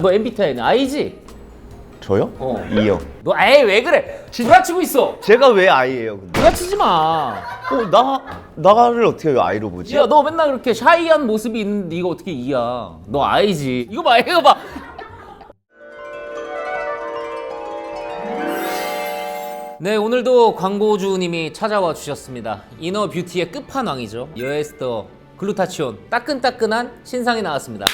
너 MBTI는 I지? 저요? 어. E요. 너 에이 왜 그래? 구라치고 있어. 제가 왜 I예요? 근데? 구라치지 마. 나를 어떻게 왜 I로 보지? 야, 너 맨날 그렇게 샤이한 모습이 있는데 이거 어떻게 E야? 너 I지. 이거 봐, 이거 봐. 네, 오늘도 광고주님이 찾아와 주셨습니다. 이너 뷰티의 끝판왕이죠. 여에스터 글루타치온 따끈따끈한 신상이 나왔습니다.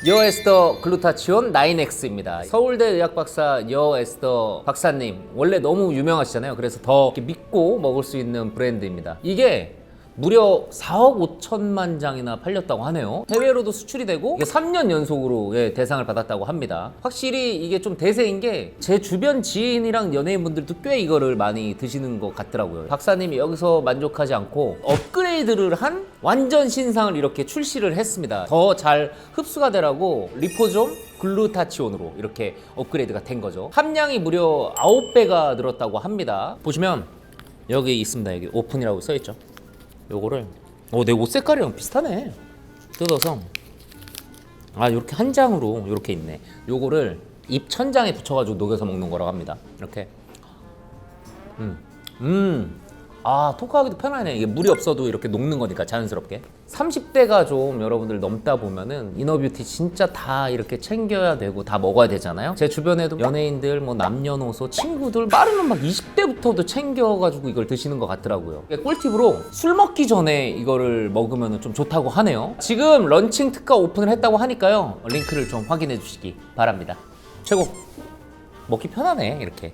여에스터 글루타치온 9X입니다. 서울대 의학박사 여에스터 박사님 원래 너무 유명하시잖아요. 그래서 더 이렇게 믿고 먹을 수 있는 브랜드입니다. 이게 무려 4억 5천만 장이나 팔렸다고 하네요. 해외로도 수출이 되고 이게 3년 연속으로 대상을 받았다고 합니다. 확실히 이게 좀 대세인 게 제 주변 지인이랑 연예인분들도 꽤 이거를 많이 드시는 것 같더라고요. 박사님이 여기서 만족하지 않고 업그레이드를 한 완전 신상을 이렇게 출시를 했습니다. 더 잘 흡수가 되라고 리포좀 글루타치온으로 이렇게 업그레이드가 된 거죠. 함량이 무려 9배가 늘었다고 합니다. 보시면 여기 있습니다. 여기 오픈이라고 써있죠. 요거를 내 옷 색깔이랑 비슷하네. 뜯어서 이렇게 한 장으로 이렇게 있네. 요거를 입 천장에 붙여가지고 녹여서 먹는 거라고 합니다. 이렇게 토크하기도 편하네. 이게 물이 없어도 이렇게 녹는 거니까 자연스럽게. 30대가 좀 여러분들 넘다 보면은 이너뷰티 진짜 다 이렇게 챙겨야 되고 다 먹어야 되잖아요. 제 주변에도 연예인들, 뭐 남녀노소, 친구들 빠르면 막 20대부터도 챙겨가지고 이걸 드시는 것 같더라고요. 꿀팁으로 술 먹기 전에 이거를 먹으면 좀 좋다고 하네요. 지금 런칭 특가 오픈을 했다고 하니까요. 링크를 좀 확인해 주시기 바랍니다. 최고! 먹기 편하네, 이렇게.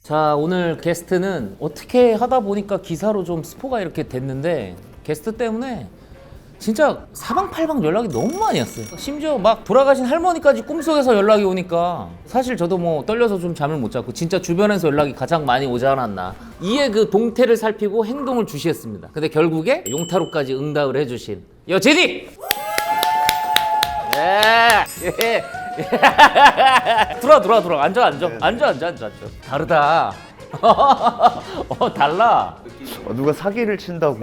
자, 오늘 게스트는 어떻게 하다 보니까 기사로 좀 스포가 이렇게 됐는데 게스트 때문에 진짜 사방팔방 연락이 너무 많이 왔어요. 심지어 막 돌아가신 할머니까지 꿈속에서 연락이 오니까 사실 저도 뭐 떨려서 좀 잠을 못 잤고 진짜 주변에서 연락이 가장 많이 오지 않았나. 이에 그 동태를 살피고 행동을 주시했습니다. 근데 결국에 용타로까지 응답을 해주신 여제니! 예. 들어와. 앉아. 다르다. 달라. 누가 사기를 친다고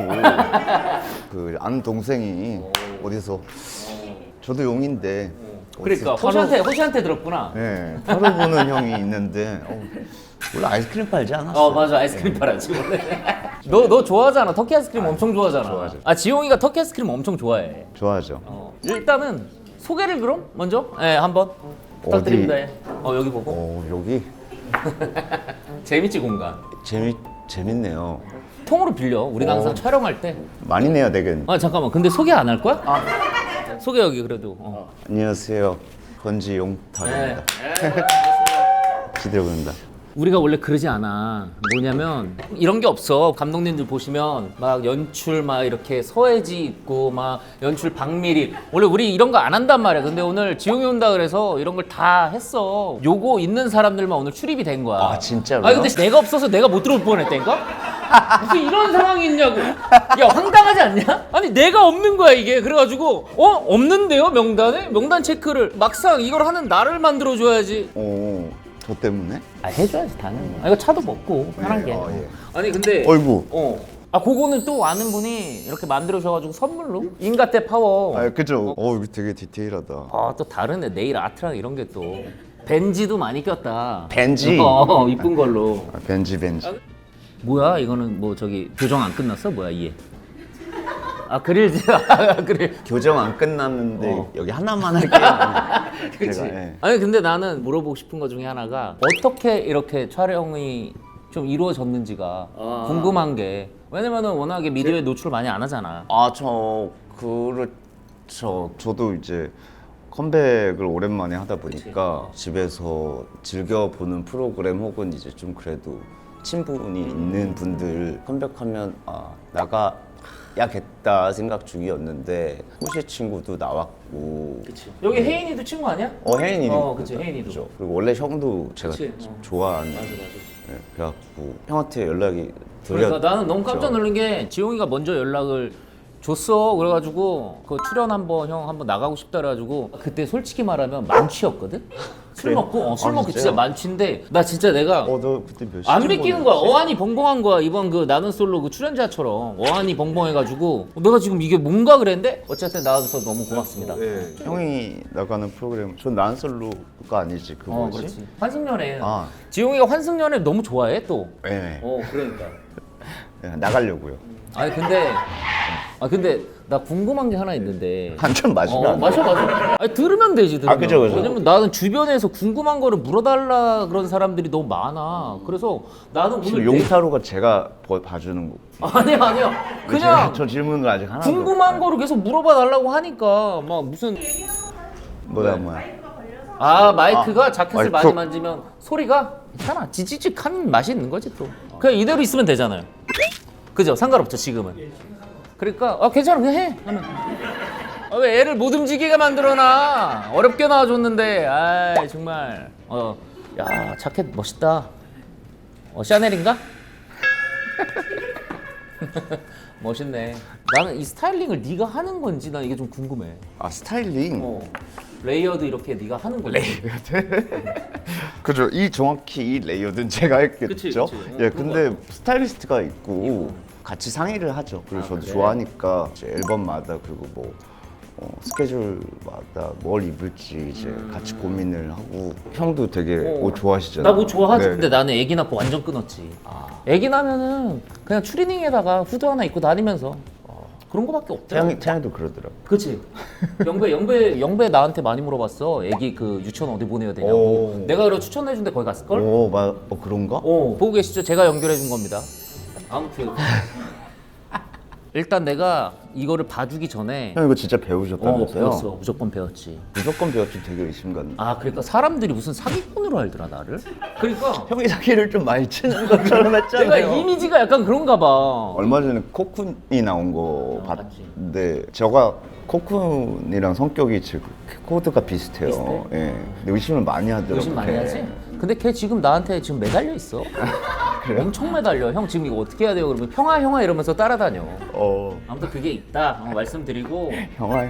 그 아는 동생이 어디서 저도 용인데 그러니까 어디서 호시한테 들었구나. 네, 타로 보는 형이 있는데 원래 아이스크림 팔지 않았어? 맞아, 아이스크림 팔았지 원래. 너 좋아하잖아. 터키 아이스크림 엄청 좋아하잖아. 좋아하죠. 지용이가 터키 아이스크림 엄청 좋아해. 좋아하죠. 일단은 소개를 그럼 먼저 한번 부탁드립니다. 여기 보고. 여기 재밌지 공간. 재밌네요. 통으로 빌려. 우리가 항상 촬영할 때. 많이 내야 되겠네. 잠깐만. 근데 소개 안 할 거야? 소개 여기 그래도. 안녕하세요. 건지 용타로입니다. 기대해봅니다. 우리가 원래 그러지 않아. 뭐냐면 이런 게 없어. 감독님들 보시면 막 연출 막 이렇게 서예지 있고 막 연출 박미리. 원래 우리 이런 거 안 한단 말이야. 근데 오늘 지용이 온다 그래서 이런 걸 다 했어. 요거 있는 사람들만 오늘 출입이 된 거야. 진짜로요? 근데 내가 없어서 내가 못 들어올 뻔했다니까? 무슨 이런 상황이 있냐고. 야, 황당하지 않냐? 아니 내가 없는 거야 이게. 그래가지고 없는데요 명단에? 명단 체크를 막상 이걸 하는 나를 만들어줘야지. 저 때문에? 해줘야지 당연히. 이거 차도 먹고 편한 게. 예. 아니 근데 어이구. 그거는 또 아는 분이 이렇게 만들어 주셔가지고 선물로 인가테 파워. 그죠. 이거 되게 디테일하다. 또 다르네. 네일 아트랑 이런 게 또 벤지도 많이 꼈다. 벤지? 이쁜 걸로. 벤지. 뭐야 이거는 뭐 저기 교정 안 끝났어? 뭐야 이해? 그릴지. 그래. 교정 안 끝났는데 여기 하나만 할게요. 그치. 제가, 예. 아니 근데 나는 물어보고 싶은 것 중에 하나가 어떻게 이렇게 촬영이 좀 이루어졌는지가 궁금한 게, 왜냐면은 워낙에 미디어에 노출을 많이 안 하잖아. 그렇죠. 저도 이제 컴백을 오랜만에 하다 보니까 집에서 즐겨보는 프로그램 혹은 이제 좀 그래도 친분이 있는 분들 컴백하면 나가야겠다 생각 중이었는데 호시 친구도 나왔고. 그치. 여기 혜인이도 친구 아니야? 혜인이도. 그치, 혜인이도. 그죠. 그리고 원래 형도 제가 그치. 좋아하는. 맞아. 네, 그래갖고 형한테 연락이 그러니까 드렸죠. 나는 너무 깜짝 놀란 게 지용이가 먼저 연락을 줬어. 그래가지고 그 출연 한번 나가고 싶다 그래가지고 그때 솔직히 말하면 만취였거든. 술 그래요? 먹고 술 아, 먹고 진짜 진짜요? 만취인데 나 진짜 내가 너 그때 몇 안 시쯤 믿기는 거야. 보냈지? 어안이 벙벙한 거야. 이번 그 나는 솔로 그 출연자처럼 어안이 벙벙해가지고 내가 지금 이게 뭔가 그랬는데 어쨌든 나와줘서 너무 고맙습니다. 네. 형이 나가는 프로그램 전 나는 솔로가 아니지 그 뭐지? 그렇지. 환승연애. 아. 지용이가 환승연애 너무 좋아해 또. 네. 그러니까. 네, 나가려고요. 근데 나 궁금한 게 하나 있는데. 한 잔 마시면 안 돼? 마셔. 아니, 들으면 되지. 들으면. 그죠. 왜냐면 나는 주변에서 궁금한 거를 물어달라 그런 사람들이 너무 많아. 그래서 나는 지금 오늘 용타로가 제가 봐주는 거. 아니야. 그냥 저 질문을 아직 하나도 궁금한 거를 계속 물어봐 달라고 하니까 막 무슨 뭐야. 마이크가 자켓을 마이크. 많이 만지면 소리가 괜찮아. 지지직한 맛이 있는 거지 또. 그냥 이대로 있으면 되잖아요. 그죠? 상관없죠 지금은. 그러니까 괜찮아 그냥 해 하면. 왜 애를 못 움직이게 만들어놔. 어렵게 나와줬는데 아이 정말. 야 자켓 멋있다. 샤넬인가? 멋있네. 나는 이 스타일링을 네가 하는 건지 난 이게 좀 궁금해. 스타일링. 레이어드 이렇게 네가 하는 건지. 그죠. 정확히 이 레이어드는 제가 했겠죠. 그치. 예, 근데 스타일리스트가 있고 같이 상의를 하죠. 그리고 저도 그래? 좋아하니까 이제 앨범마다 그리고 뭐 스케줄마다 뭘 입을지 이제 같이 고민을 하고 형도 되게 옷 좋아하시잖아요. 나 뭐 좋아하지. 네. 근데 나는 애기 낳고 완전 끊었지. 애기 나면은 그냥 추리닝에다가 후드 하나 입고 다니면서 그런 거밖에 없더라. 태양이도 그러더라고. 그치. 영배 나한테 많이 물어봤어. 애기 그 유치원 어디 보내야 되냐고. 오. 내가 그래 추천해준 데 거기 갔을걸? 그런가? 보고 계시죠? 제가 연결해준 겁니다. 아무튼 일단 내가 이거를 봐주기 전에 형 이거 진짜 배우셨다면서요? 배웠어. 무조건 배웠지. 무조건 배웠지. 되게 의심 갔네. 그러니까 사람들이 무슨 사기꾼으로 알더라 나를. 그러니까 형이 사기를 좀 많이 치는 것처럼 했잖아요. 내가 이미지가 약간 그런가 봐. 얼마 전에 코쿤이 나온 거 봤지. 봤는데 제가 코쿤이랑 성격이 지금 코드가 비슷해요. 비슷해? 예. 근데 의심을 많이 하더라고요. 의심 많이 걔. 하지? 근데 걔 지금 나한테 지금 매달려 있어. 엄청 매달려. 형 지금 이거 어떻게 해야 돼요? 그러면 형아 이러면서 따라다녀. 아무튼 그게 있다 말씀드리고. 형아.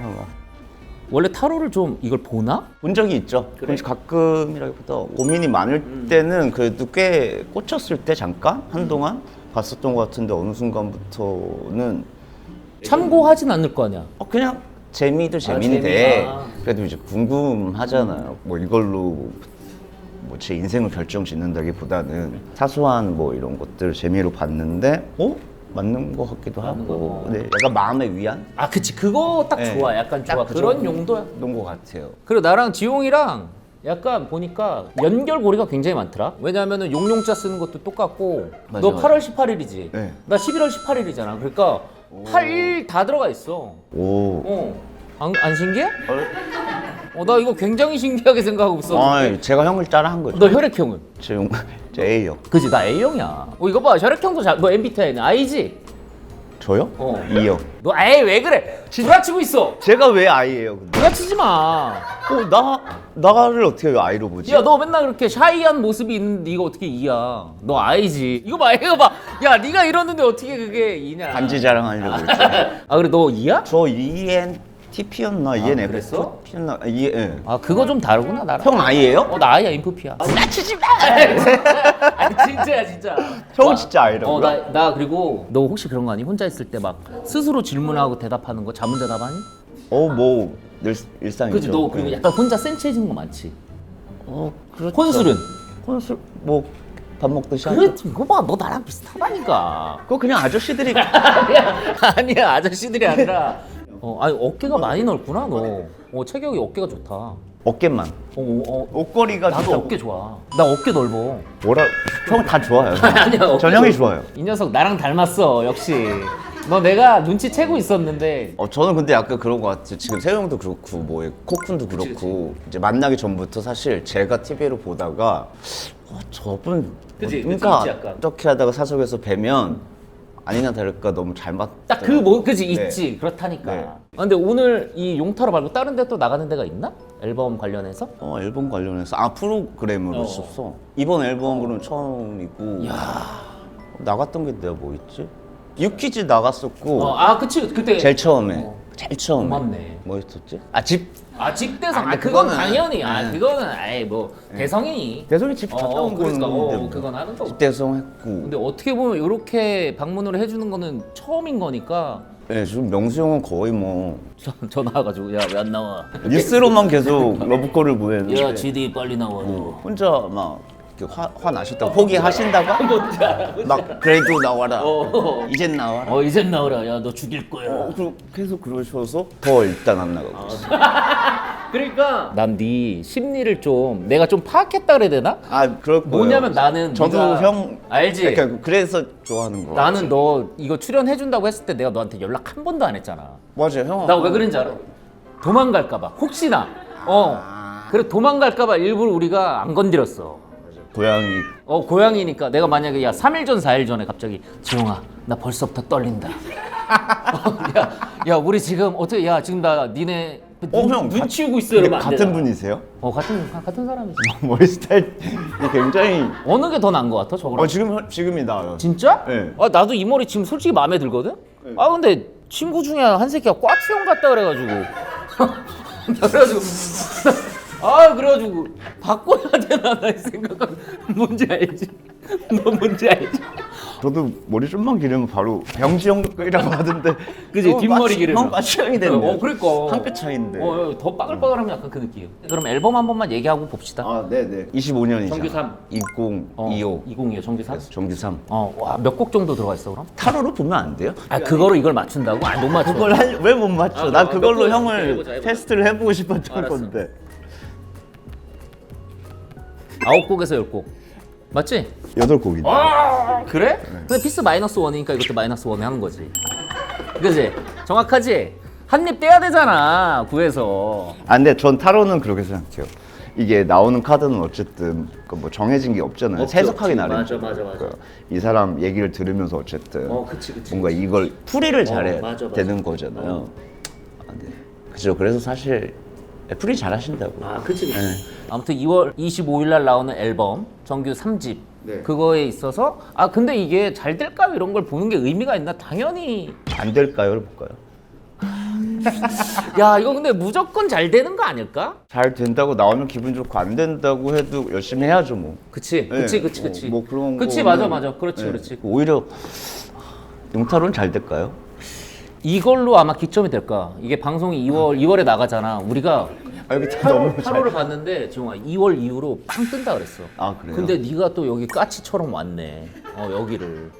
원래 타로를 좀 이걸 보나? 본 적이 있죠. 그래? 가끔이라기보다 고민이 많을 때는 그래도 꽤 꽂혔을 때 잠깐 한동안 봤었던 것 같은데 어느 순간부터는 참고하진 않을 거 아니야. 그냥 재미도 재미인데 재미가. 그래도 이제 궁금하잖아요. 뭐 이걸로 뭐 제 인생을 결정 짓는다기보다는 사소한 뭐 이런 것들 재미로 봤는데 맞는 것 같기도 하고 네, 약간 마음의 위안? 그치. 그거 딱 네. 좋아. 약간 딱 좋아. 그 그런 정도? 용도야. 그런 것 같아요. 그리고 나랑 지용이랑 약간 보니까 연결고리가 굉장히 많더라. 왜냐하면 용용자 쓰는 것도 똑같고 맞아, 너 맞아. 8월 18일이지. 네. 나 11월 18일이잖아. 그러니까 8일 다 들어가 있어. 오. 안 신기해? 나 이거 굉장히 신기하게 생각하고 있었는데. 제가 형을 따라한 거죠. 너 혈액형은? 제 A형. 그지, 나 A형이야. 이거 봐, 혈액형도 너 MBTI는 I지? 저요? E형. 너 에이 왜 그래? 구라치고 있어. 제가 왜 I예요? 근데? 구라치지 마. 나를 어떻게 왜 I로 보지? 야, 너 맨날 그렇게 샤이한 모습이 있는데 네가 어떻게 E야? 너 I지. 이거 봐. 야, 네가 이러는데 어떻게 그게 E냐? 반지 자랑하려고 했죠. 그래, 너 E야? 저 ENTP였나 그랬어? ENFP였나 예. 그거 좀 다르구나 나랑. 형 I예요? 나 I야, 인프피야. 치지 마. 아니 진짜야 진짜. 형은 진짜 I라고요? 나 그리고 너 혹시 그런 거 아니? 혼자 있을 때 막 스스로 질문하고 대답하는 거 자문자답하니? 뭐 일상이죠. 그지 너 그리고 약간 혼자 센치해지는 거 많지. 그렇죠. 혼술은? 혼술 뭐 밥 먹듯이 그래 하죠. 이거 봐 너 나랑 비슷하다니까. 그거 그냥 아저씨들이 아니야 아저씨들이 아니라. 아니 어깨가 많이 넓구나 너. 체격이 어깨가 좋다. 어깨만. 옷걸이가 나도 좋다고. 어깨 좋아. 나 어깨 넓어. 뭐라 형 다 좋아요. 아니야 어깨 전형이 넓어. 좋아요. 이 녀석 나랑 닮았어 역시. 너 내가 눈치채고 있었는데. 저는 근데 약간 그런 것 같아요. 지금 세호 형도 그렇고 뭐 코쿤도 그렇고 이제 만나기 전부터 사실 제가 TV로 보다가 저분 그치, 뭔가 있지, 약간. 어떻게 하다가 사석에서 뵈면 아니나 다를까 너무 잘 맞. 딱 그 뭐 그지 네. 있지 그렇다니까. 네. 근데 오늘 이 용타로 말고 다른 데 또 나가는 데가 있나? 앨범 관련해서? 앨범 관련해서 프로그램으로 있었어. 이번 앨범으로는 처음이고. 나갔던 게 내가 뭐 있지? 유퀴즈 나갔었고 아 그치 그때 제일 처음에 제일 처음에 맞네. 뭐 했었지? 집 집대성. 근데 그건 그거는- 당연히. 네. 그거는 아예 뭐 대성이. 대성이 집 갔다 온 그러니까, 건데 뭐. 그건 하는 거고. 집대성 했고 근데 어떻게 보면 이렇게 방문을 해주는 거는 처음인 거니까. 네, 지금 명수 형은 거의 뭐 전화 와가지고 야 왜 안 나와? 뉴스로만 계속 러브콜을 보냈는데 야 GD 빨리 나와. 혼자 막 이렇게 화 나셨다가 포기하신다가 막 그래도 나와라 이젠 나와라 이젠 나오라. 야 너 죽일 거야. 계속 그러셔서 더 일단 안 나가고 있어요. 그러니까 난 네 심리를 좀 내가 좀 파악했다 그래야 되나? 그럴 거예요. 뭐냐면 나는 저도 네가- 형 알지? 그러니까 그래서 좋아하는 거 나는 너 이거 출연해준다고 했을 때 내가 너한테 연락 한 번도 안 했잖아. 맞아요 형 나 왜 그런지 알아? 도망갈까봐 혹시나 그래 도망갈까봐 일부러 우리가 안 건드렸어. 고양이 고양이니까 내가 만약에 야 3일 전 4일 전에 갑자기 지용아 나 벌써부터 떨린다. 야 우리 지금 어떻게 야 지금 나 니네 형, 눈 치우고 있어 이러면 안 같은 되잖아. 분이세요? 같은 사람이지. 머리 스타일이 굉장히 어느 게 더 나은 것 같아 저거랑? 지금이 나아요. 진짜? 네. 나도 이 머리 지금 솔직히 마음에 들거든? 근데 친구 중에 한 새끼가 꽈추형 같다 그래가지고 그래가지고 바꿔야 되나 나 생각은 뭔지 알지? 너 뭔지 알지? 저도 머리 좀만 기르면 바로 병지형이라고 하던데 그지 뒷머리 기르면. 형 빠치형이 되는데 그러니까 한 끗 차이인데 더 빠글빠글하면 약간 그 느낌. 그럼 앨범 한 번만 얘기하고 봅시다. 네네 25년이죠 정규 3. 2025 2025 정규 3? 정규 3 몇 곡 정도 들어가 있어 그럼? 타로로 보면 안 돼요? 그거로 이걸 맞춘다고? 못 맞춰. 그걸 왜 못 맞춰? 난 그걸로 몇 곡? 형을 해보자. 테스트를 해보고 싶었던 알았어. 건데 9곡에서 10곡. 맞지? 8곡인데 그래? 근데 피스 마이너스 원이니까 이것도 마이너스 원에 하는 거지. 그지? 정확하지? 한 입 떼야 되잖아 구해서. 근데 전 타로는 그렇게 생각해요. 이게 나오는 카드는 어쨌든 뭐 정해진 게 없잖아요. 없지, 해석하기 없지. 나름이죠. 맞아. 이 사람 얘기를 들으면서 어쨌든 그치. 뭔가 이걸 풀이를 잘해야 맞아. 되는 거잖아요. 네. 그죠. 그래서 사실 풀이 잘하신다고. 그치. 아무튼 2월 25일 날 나오는 앨범 정규 3집 그거에 있어서 근데 이게 잘 될까 이런 걸 보는 게 의미가 있나? 당연히. 안 될까요를 볼까요? 야 이거 근데 무조건 잘 되는 거 아닐까? 잘 된다고 나오면 기분 좋고 안 된다고 해도 열심히 해야죠 뭐. 그치. 뭐 그런 그치 거는- 맞아. 그렇지. 오히려 용타로는 잘 될까요? 이걸로 아마 기점이 될까? 이게 방송이 2월에 나가잖아. 우리가 여기 너무 8월을 봤는데 지용아 2월 이후로 빵 뜬다 그랬어. 그래요? 근데 네가 또 여기 까치처럼 왔네. 여기를.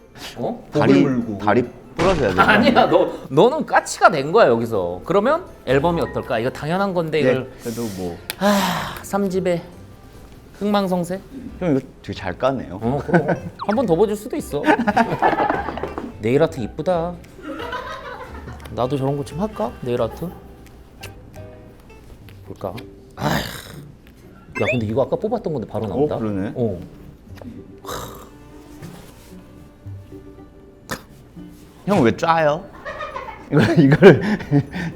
다리 복을 물고. 다리 부러져야 돼. 아니야 너는 까치가 된 거야 여기서. 그러면 앨범이 어떨까? 이거 당연한 건데 이걸 그래도 뭐 3집에 흥망성쇠? 형 이거 되게 잘 까네요. 그럼 한 번 더 보여줄 수도 있어. 네일 아트 이쁘다. 나도 저런 거 좀 할까? 네일 아트? 볼까? 야 근데 이거 아까 뽑았던 건데 바로 나온다. 그러네. 형 왜 짜요? 이걸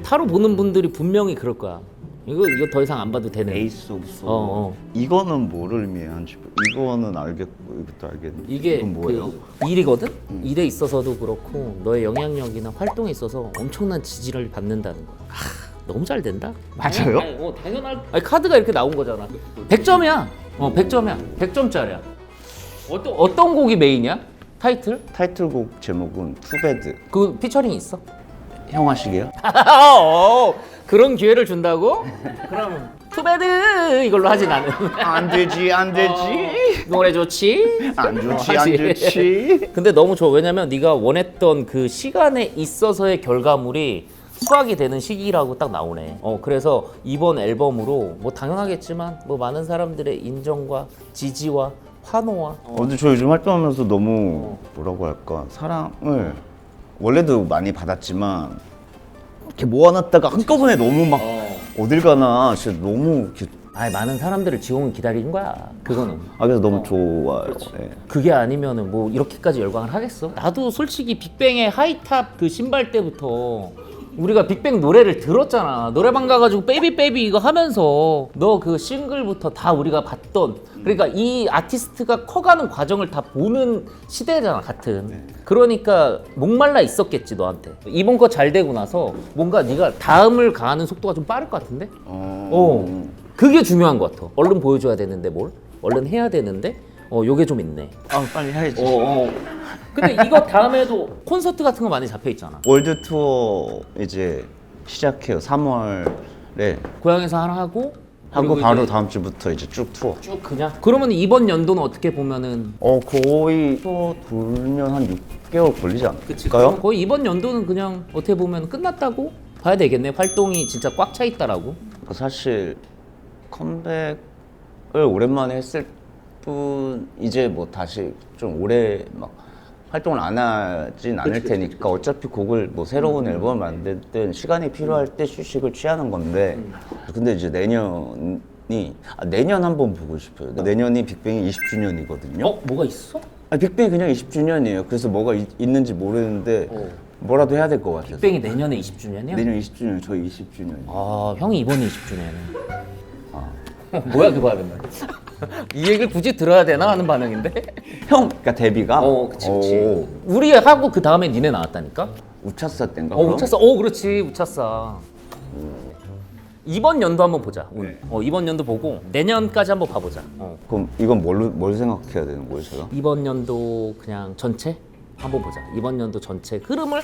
타로 보는 분들이 분명히 그럴 거야. 이거 더 이상 안 봐도 되네. 에이스 옵소. 이거는 뭐를 의미하는지 이거는 알겠고 이것도 알겠는데 이게 이건 뭐예요? 그 일이거든? 일에 있어서도 그렇고 너의 영향력이나 활동에 있어서 엄청난 지지를 받는다는 거야. 너무 잘 된다. 맞아요? 당연할. 카드가 이렇게 나온 거잖아. 100점이야. 100점이야. 100점짜리야. 어떤 곡이 메인이야? 타이틀? 타이틀곡 제목은 투베드. 그 피처링 있어? 형 하시게요? 그런 기회를 준다고? 그럼 투베드 이걸로 하지 나는. 안 되지 안 되지 노래 좋지? 안 좋지 안 하지. 좋지. 근데 너무 좋아. 왜냐면 네가 원했던 그 시간에 있어서의 결과물이 수확이 되는 시기라고 딱 나오네. 그래서 이번 앨범으로 뭐 당연하겠지만 뭐 많은 사람들의 인정과 지지와 환호와 근데 저 요즘 활동하면서 너무 뭐라고 할까 사랑을 원래도 많이 받았지만 이렇게 모아놨다가 한꺼번에 너무 막 어딜 가나 진짜 너무 이렇게 많은 사람들을 지용은 기다리는 거야. 그거는. 그래서 너무 좋아요. 네. 그게 아니면은 뭐 이렇게까지 열광을 하겠어? 나도 솔직히 빅뱅의 하이탑 그 신발 때부터 우리가 빅뱅 노래를 들었잖아. 노래방 가가지고 베이비 베이비 이거 하면서 너 그 싱글부터 다 우리가 봤던, 그러니까 이 아티스트가 커가는 과정을 다 보는 시대잖아 같은. 그러니까 목말라 있었겠지 너한테. 이번 거 잘 되고 나서 뭔가 네가 다음을 가는 속도가 좀 빠를 것 같은데? 그게 중요한 것 같아. 얼른 보여줘야 되는데 뭘? 얼른 해야 되는데? 요게 좀 있네. 빨리 해야지. 근데 이거 다음에도 콘서트 같은 거 많이 잡혀 있잖아. 월드 투어 이제 시작해요. 3월에 고향에서 하나 하고 그리고 바로 이제 다음 주부터 이제 쭉 투어. 쭉 그냥. 그러면 이번 연도는 어떻게 보면은 거의 투어 돌면 한 6개월 걸리지 않을까요? 거의 이번 연도는 그냥 어떻게 보면 끝났다고 봐야 되겠네. 활동이 진짜 꽉 차 있다라고. 사실 컴백을 오랜만에 했을 뿐 이제 뭐 다시 좀 오래 막 활동을 안 하진 않을 테니까 어차피 곡을 뭐 새로운 앨범을 만들든 시간이 필요할 때 휴식을 취하는 건데 근데 이제 내년 한번 보고 싶어요. 내년이 빅뱅이 20주년이거든요. 뭐가 있어? 빅뱅이 그냥 20주년이에요. 그래서 뭐가 있는지 모르는데 뭐라도 해야 될 것 같아요. 빅뱅이 내년에 20주년이야? 내년 20주년, 저희 20주년. 형이 이번에 20주년이야. 뭐야 그거 하면 이 얘기를 굳이 들어야 되나 하는 반응인데? 그러니까 데뷔가? 그치. 우리 하고 그 다음에 니네 나왔다니까? 우차사 때인가? 우차사. 그렇지 우차사. 이번 연도 한번 보자. 이번 연도 보고 내년까지 한번 봐보자. 그럼 이건 뭘 생각해야 되는 거예요, 제가? 이번 연도 그냥 전체 한번 보자. 이번 연도 전체 흐름을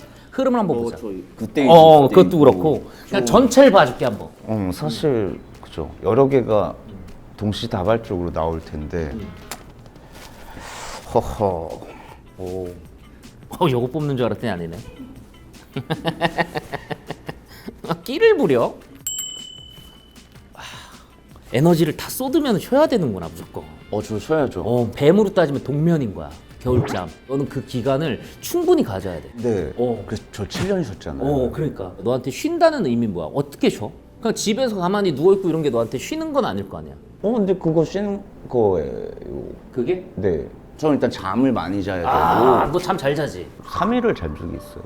한번 보자. 그때 그것도 그렇고 그냥 전체를 봐줄게 한번. 사실 그죠. 여러 개가 동시다발적으로 나올 텐데. 허허. 요거 뽑는 줄 알았더니 아니네. 끼를 부려? 에너지를 다 쏟으면 쉬어야 되는구나 무조건. 저 쉬어야죠. 뱀으로 따지면 동면인 거야. 겨울잠. 너는 그 기간을 충분히 가져야 돼. 네. 그래서 저 7년 쉬었잖아요. 그러니까 너한테 쉰다는 의미는 뭐야? 어떻게 쉬어? 그냥 집에서 가만히 누워있고 이런 게 너한테 쉬는 건 아닐 거 아니야. 근데 그거 쉬는 거예요. 그게? 네. 저는 일단 잠을 많이 자야 되고 너 잠 잘 자지? 3일을 잔 적이 있어요.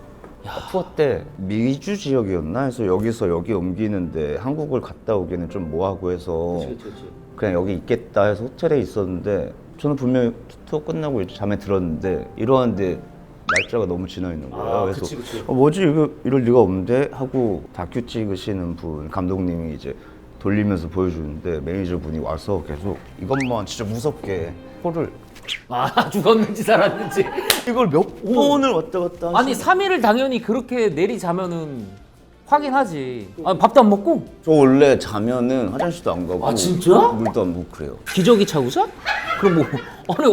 투어 때 미주 지역이었나 해서 여기서 여기 옮기는데 한국을 갔다 오기는 좀 뭐하고 해서 그치. 그냥 여기 있겠다 해서 호텔에 있었는데 저는 분명히 투어 끝나고 이제 잠에 들었는데 이러는데 날짜가 너무 지나 있는 거예요. 그래서 그치. 뭐지 이럴 리가 없는데 하고 다큐 찍으시는 분 감독님이 이제 돌리면서 보여주는데 매니저 분이 와서 계속 이것만 진짜 무섭게 코를 죽었는지 살았는지. 이걸 몇 번을 왔다 갔다 아니 3일을 당연히 그렇게 내리자면은 확인하지. 밥도 안 먹고? 저 원래 자면은 화장실도 안 가고 진짜? 물도 안 먹고 그래요. 기저귀 차고 자? 그럼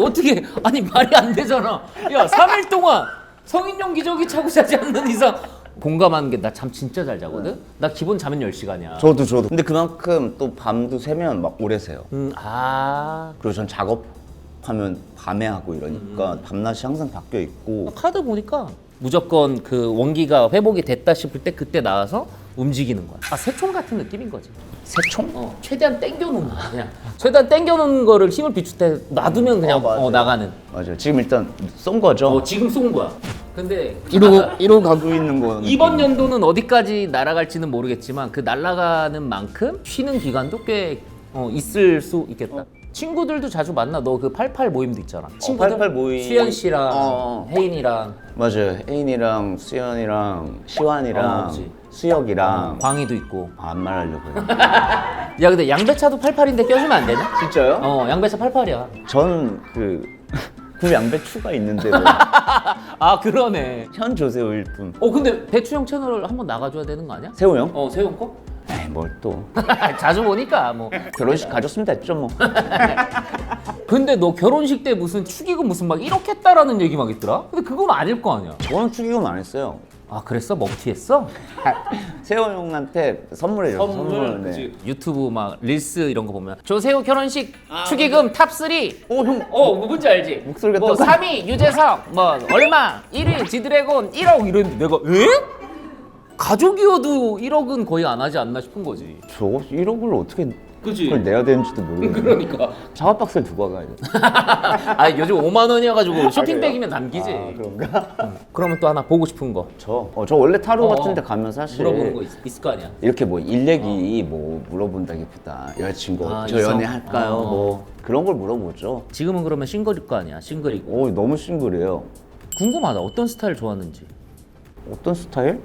어떻게 말이 안 되잖아. 야 3일 동안 성인용 기저귀 차고 자지 않는 이상. 공감하는 게 나 잠 진짜 잘 자거든? 나 기본 자면 10시간이야. 저도 근데 그만큼 또 밤도 새면 막 오래 새요. 그리고 전 작업하면 밤에 하고 이러니까 밤낮이 항상 바뀌어 있고. 카드 보니까 무조건 그 원기가 회복이 됐다 싶을 때 그때 나와서 움직이는 거야. 새총 같은 느낌인 거지. 새총? 최대한 땡겨놓는 거야. 그냥 최대한 땡겨놓는 거를 힘을 비출 때 놔두면 그냥 나가는. 맞아요. 지금 일단 쏜 거죠. 지금 쏜 거야. 근데 이러고 가고 있는 거. 이번 연도는 어디까지 날아갈지는 모르겠지만 그 날아가는 만큼 쉬는 기간도 꽤 있을 수 있겠다. 친구들도 자주 만나. 너 그 88 모임도 있잖아. 친구들? 88 모임. 수현 씨랑 혜인이랑 맞아요. 혜인이랑 수연이랑 시완이랑 그치. 수혁이랑 광희도 있고. 안 말하려고요. 야 근데 양배차도 88인데 껴주면 안 되냐? 진짜요? 양배차 88이야. 전 양배추가 있는데 뭐. 그러네. 현 조세호일 뿐. 근데 배추 형 채널 한번 나가줘야 되는 거 아니야? 세호 형? 세형 거? 에이 뭘 또. 자주 보니까 뭐. 결혼식 가졌으면 됐죠 뭐. 근데 너 결혼식 때 무슨 축의금 무슨 막 이렇게 했다라는 얘기 막 있더라? 근데 그건 아닐 거 아니야. 저는 축의금 안 했어요. 그랬어? 먹튀했어? 세호 형한테 선물해줬어. 선물. 네. 유튜브 막 릴스 이런 거 보면 조세호 결혼식 축의금 탑3. 형. 뭔지 알지? 목소리가 뭐 똑같아. 3위 유재석, 뭐 얼마, 1위 지드래곤 1억 이랬는데 내가 에? 가족이어도 1억은 거의 안 하지 않나 싶은 거지. 저거 1억을 어떻게 그치? 그걸 내야 되는지도 모르겠는데. 그러니까. 샤워 박스를 두고 가야 돼. 아 요즘 5만 원이어가지고 쇼핑백이면 남기지. 아, 그런가? 그러면 또 하나 보고 싶은 거 저 원래 타로 어. 같은 데 가면 사실 물어보는 거 있을 거 아니야. 이렇게 뭐 일 얘기 뭐 물어본다기보다 여자친구 아, 저 이성? 연애할까요? 뭐 그런 걸 물어보죠. 지금은 그러면 싱글일 거 아니야. 싱글이고. 너무 싱글해요. 궁금하다. 어떤 스타일 좋아하는지. 어떤 스타일?